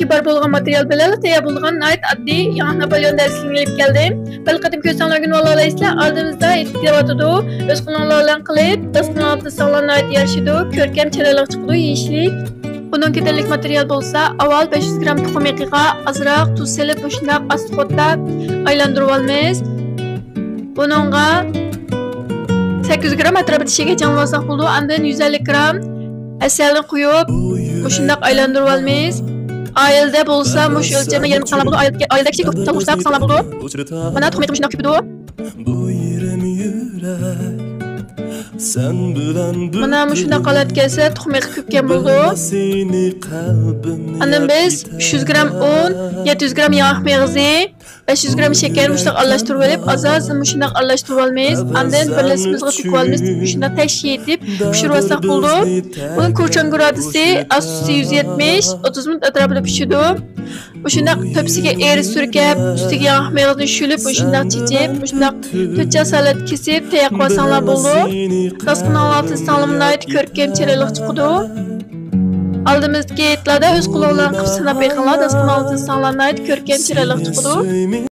kibar bo'lgan material bilan tayyor bo'lgan nihoyat oddiy yangi Napolyon darsligini olib keldim. Bir qatim ko'rsanglar gün vallahlaysizlar, oldimizda yetib kelyotidi. O'z qo'linglar bilan qilib, biz qilgan sog'lom nihoyat yarashidi. Ko'rkam chiroyli chiqdi, yeyishlik. Bunun ketarlik material bo'lsa, avval 500 gram tuxum yaqiga azroq tuz selib, shunday asqotlab aylantirib olamiz. Buningga 800 gram atrofida tishiga janlasak bo'ldi. Undan 150 gram asalni quyib, shunday aylantirib olamiz. Ayılda bo'lsa, mush o'lchami yarim qala bo'ldi. Ayılda kichik to'g'risab qala bo'ldi. Mana tuxum yaqiga shunday kupidi. Mana shunday qolat kelsa, tuxum yaqi ko'pgan bo'ldi. Andan biz 300 gram un, 700 gram yog' meg'zi, 500 gram shakar mushunday aralashtirib olib, azoz mushunday aralashtirib olamiz. Andan birlashimizga to'kib olamiz. Shunday tashkil etib pishirib olsak bo'ldi. Uning ko'rchan gradisi 170, 30 minut atrofida pishadi. Shunday tepsiga eri surkab, ustiga yog' meg'zni shulib, shunday chichib, shunday to'cha salat kesib tayyor qilsanglar bo'ldi. Dasqının altı salımlaydı, körkem çerelik çıkıdı. Aldığımız geyitlarda öz kulağlarını qıp sınap yıkınlar, dasqının altı salımlaydı, körkem çerelik çıkıdı.